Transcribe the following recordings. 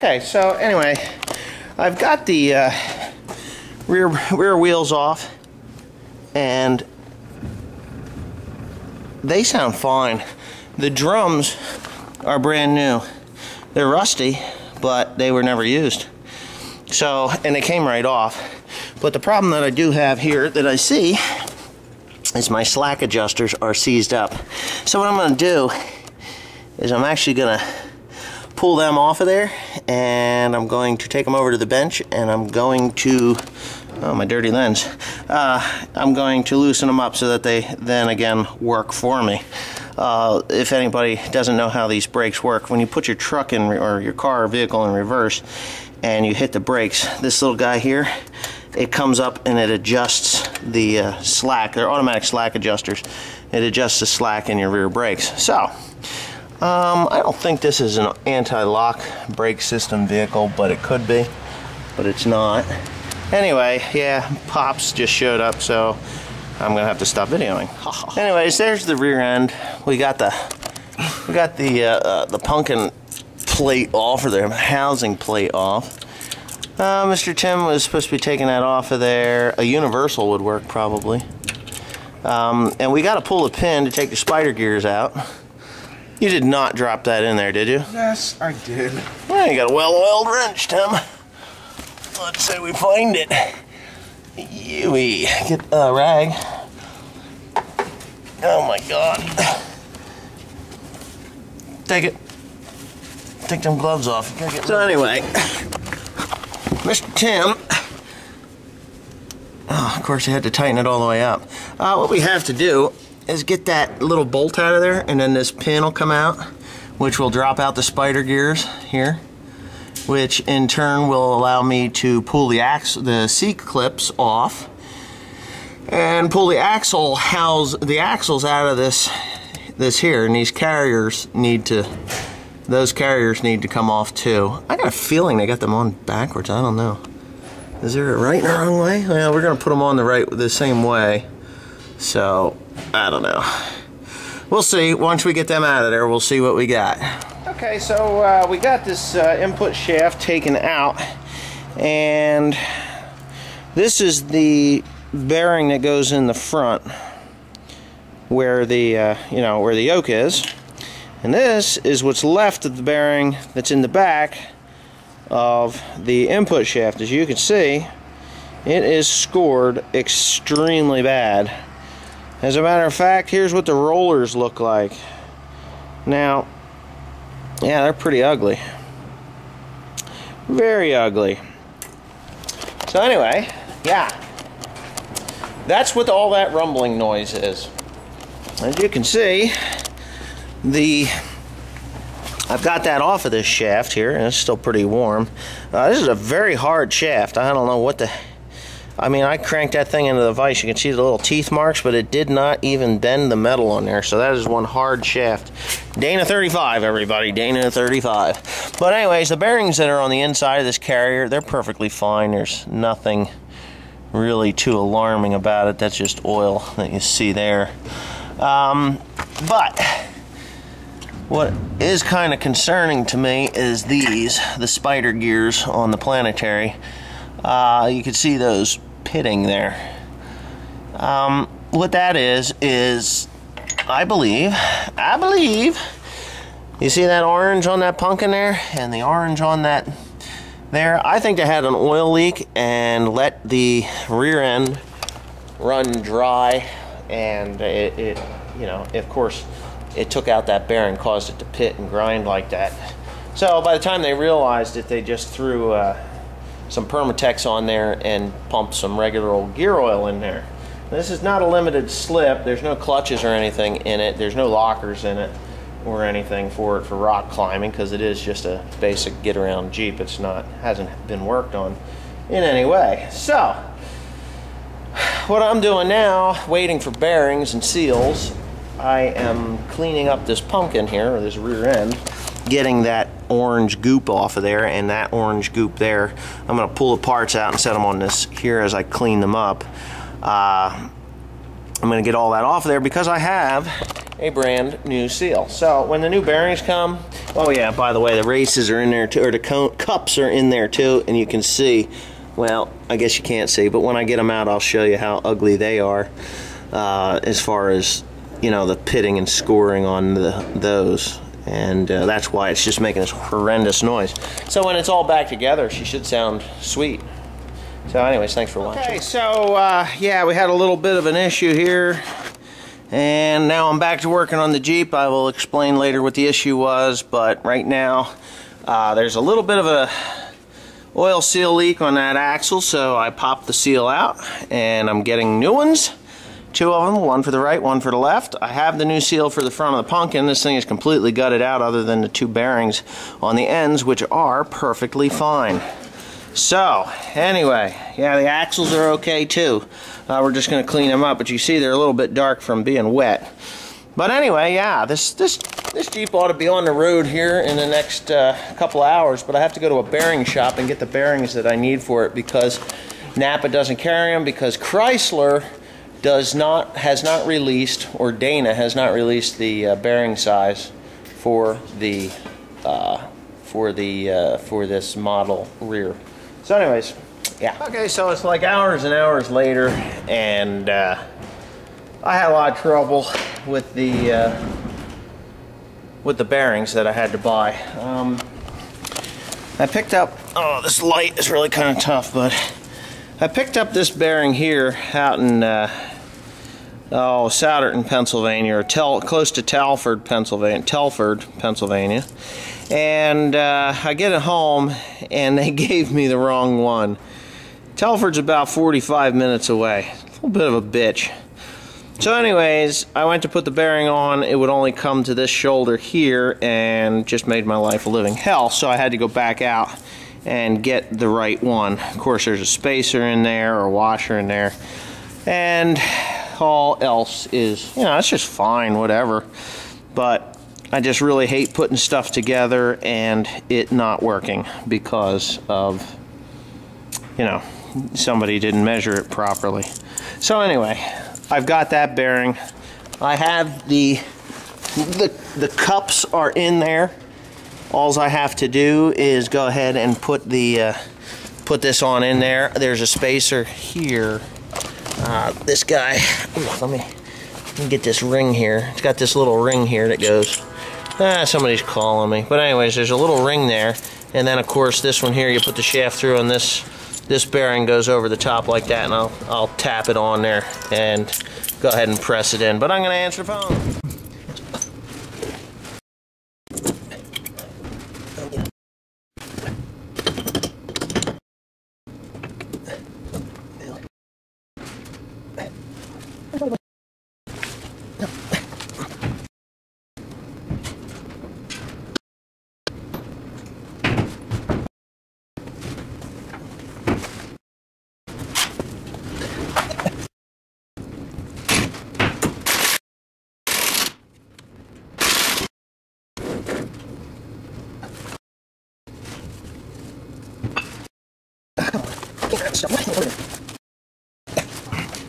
Okay, so anyway, I've got the rear wheels off, and they sound fine. The drums are brand new. They're rusty, but they were never used. So, and they came right off. But the problem that I do have here that I see is my slack adjusters are seized up. So what I'm going to do is I'm actually going to pull them off of there, and I'm going to take them over to the bench, and I'm going to, oh, my dirty lens, I'm going to loosen them up so that they then again work for me. If anybody doesn't know how these brakes work, when you put your truck in, or your car or vehicle in reverse and you hit the brakes, this little guy here, it comes up and it adjusts the slack. They're automatic slack adjusters. It adjusts the slack in your rear brakes. So I don't think this is an anti-lock brake system vehicle, but it could be, but it's not. Anyway, yeah, Pops just showed up, so I'm gonna have to stop videoing. Anyways, there's the rear end. We got the pumpkin plate off, or the housing plate off. Mr. Tim was supposed to be taking that off of there. A universal would work probably. And we got to pull the pin to take the spider gears out. You did not drop that in there, did you? Yes, I did. Well, you got a well-oiled wrench, Tim. Let's say we find it. We get a rag. Oh my God. Take it. Take them gloves off. So anyway, Mr. Tim, oh, of course you had to tighten it all the way up. What we have to do is get that little bolt out of there, and then this pin will come out, which will drop out the spider gears here, which in turn will allow me to pull the seat clips off and pull the axles out of this here, and these carriers those carriers need to come off too. I got a feeling they got them on backwards. I don't know. Is there a right and a wrong way? Well, we're gonna put them on the same way. So I don't know. We'll see. Once we get them out of there, we'll see what we got. Okay, so we got this input shaft taken out, and this is the bearing that goes in the front, where the where the yoke is, and this is what's left of the bearing that's in the back of the input shaft. As you can see, it is scored extremely bad. As a matter of fact, here's what the rollers look like. Now, yeah, they're pretty ugly. Very ugly. So anyway, yeah, that's what all that rumbling noise is. As you can see, I've got that off of this shaft here, and it's still pretty warm. This is a very hard shaft. I don't know what the... I mean, I cranked that thing into the vise. You can see the little teeth marks, but it did not even bend the metal on there. So that is one hard shaft. Dana 35, everybody. Dana 35. But anyways, the bearings that are on the inside of this carrier, they're perfectly fine. There's nothing really too alarming about it. That's just oil that you see there. But what is kind of concerning to me is the spider gears on the planetary. You can see those pitting there. What that is I believe, you see that orange on that pumpkin there, and the orange on that there? I think they had an oil leak and let the rear end run dry, and it of course, it took out that bearing, caused it to pit and grind like that. So by the time they realized it, they just threw some Permatex on there and pumped some regular old gear oil in there. This is not a limited slip. There's no clutches or anything in it. There's no lockers in it or anything for it for rock climbing, because it is just a basic get around Jeep. It's not, hasn't been worked on in any way. So what I'm doing now, waiting for bearings and seals, I am cleaning up this pumpkin here, or this rear end, getting that orange goop off of there, and that orange goop there. I'm going to pull the parts out and set them on this here as I clean them up. I'm going to get all that off of there because I have a brand new seal. So when the new bearings come, oh yeah, by the way, the races are in there too, or the cups are in there too, and you can see, well, I guess you can't see, but when I get them out, I'll show you how ugly they are as far as, you know, the pitting and scoring on those. And that's why it's just making this horrendous noise. So when it's all back together, she should sound sweet. So anyways, thanks for watching. Okay, so yeah, we had a little bit of an issue here, and now I'm back to working on the Jeep. I will explain later what the issue was, but right now there's a little bit of a oil seal leak on that axle, so I popped the seal out, and I'm getting new ones. Two of them, one for the right, one for the left. I have the new seal for the front of the pumpkin. This thing is completely gutted out other than the two bearings on the ends, which are perfectly fine. So, anyway, yeah, the axles are okay too. We're just going to clean them up, but you see they're a little bit dark from being wet. But anyway, yeah, this Jeep ought to be on the road here in the next couple hours, but I have to go to a bearing shop and get the bearings that I need for it because Napa doesn't carry them, because Chrysler has not released, or Dana has not released the bearing size for the for this model rear. So anyways, yeah. Okay, so it's like hours and hours later, and I had a lot of trouble with the bearings that I had to buy. I picked up, oh, this light is really kind of tough, but I picked up this bearing here out in Souderton, Pennsylvania, or close to Telford, Pennsylvania. And I get it home, and they gave me the wrong one. Telford's about 45 minutes away. A little bit of a bitch. So anyways, I went to put the bearing on. It would only come to this shoulder here, and just made my life a living hell. So I had to go back out and get the right one. Of course, there's a spacer in there, or a washer in there, and all else is, you know, it's just fine, whatever. But I just really hate putting stuff together and it not working because of, you know, somebody didn't measure it properly. So anyway, I've got that bearing. I have the cups are in there. All I have to do is go ahead and put this on in there. There's a spacer here. This guy, let me get this ring here. It's got this little ring here that goes, somebody's calling me. But anyways, there's a little ring there, and then of course this one here, you put the shaft through, and this bearing goes over the top like that, and I'll tap it on there and go ahead and press it in. But I'm going to answer the phone.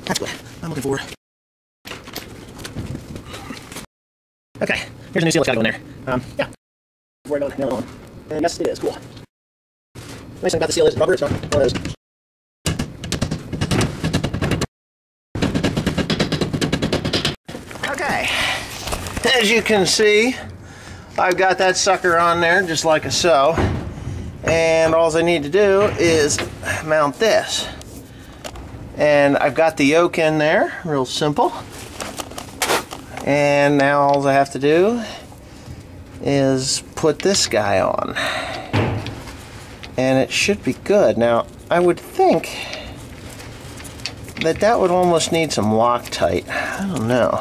That's what I'm looking for. Okay, here's a new seal that's got to go in there. Yeah. Before I go nail it on. And yes, it is. Cool. Nice thing about the seal is rubber, it's not one of those. Okay. As you can see, I've got that sucker on there just like so. And all I need to do is mount this. And I've got the yoke in there, real simple. And now all I have to do is put this guy on. And it should be good. Now, I would think that would almost need some Loctite. I don't know.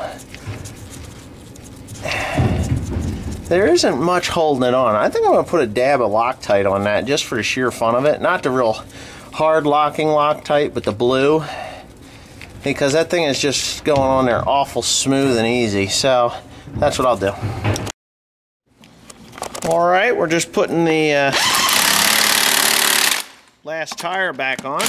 There isn't much holding it on. I think I'm going to put a dab of Loctite on that just for the sheer fun of it. Not the real hard locking Loctite, but the blue. Because that thing is just going on there awful smooth and easy. So that's what I'll do. Alright, we're just putting the last tire back on.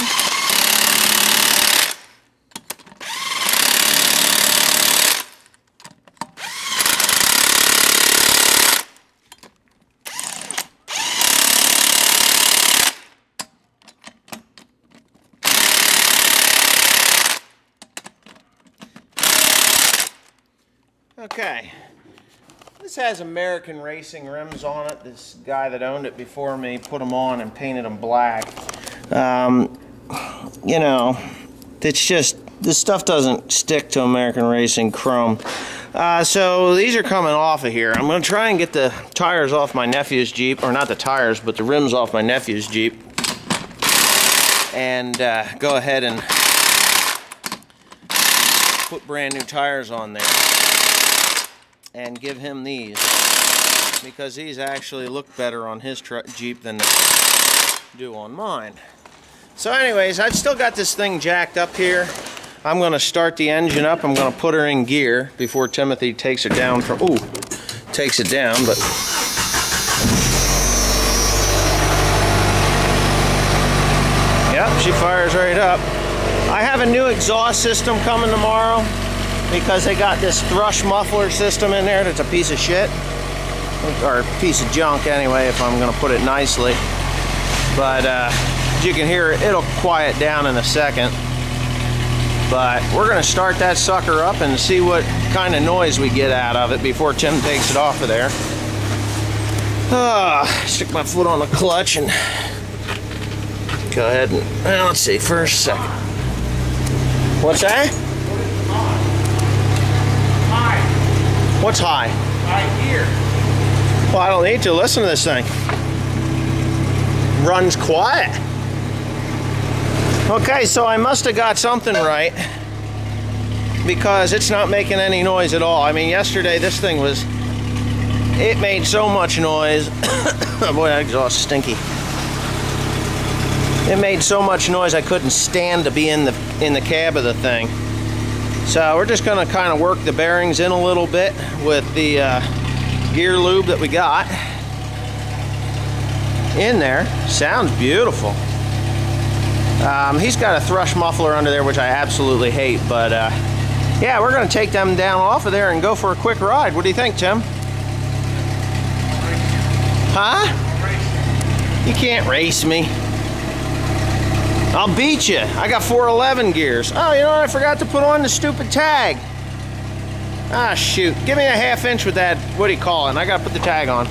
Okay. This has American Racing rims on it. This guy that owned it before me put them on and painted them black. You know, it's just, this stuff doesn't stick to American Racing chrome. So these are coming off of here. I'm going to try and get the tires off my nephew's Jeep, or not the tires, but the rims off my nephew's Jeep, and go ahead and put brand new tires on there and give him these, because these actually look better on his Jeep than they do on mine. So anyways, I've still got this thing jacked up here. I'm going to start the engine up. I'm going to put her in gear before Timothy takes it down from, takes it down, but yep, she fires right up. I have a new exhaust system coming tomorrow because they got this thrush muffler system in there that's a piece of shit, or a piece of junk anyway, if I'm going to put it nicely. But as you can hear, it'll quiet down in a second. But we're going to start that sucker up and see what kind of noise we get out of it before Tim takes it off of there. Stick my foot on the clutch and go ahead and, let's see, first, second. What's that? High. What's high? High gear. Well, I don't need to. Listen to this thing. Runs quiet. Okay, so I must have got something right, because it's not making any noise at all. I mean, yesterday this thing was, it made so much noise. Boy, that exhaust is stinky. It made so much noise I couldn't stand to be in the cab of the thing. So we're just going to kind of work the bearings in a little bit with the gear lube that we got in there. Sounds beautiful. He's got a thrush muffler under there, which I absolutely hate, but yeah, we're going to take them down off of there and go for a quick ride. What do you think, Tim? Huh? You can't race me. I'll beat you. I got 411 gears. Oh, you know what? I forgot to put on the stupid tag. Ah, shoot. Give me a 1/2 inch with that, what do you call it? And I got to put the tag on.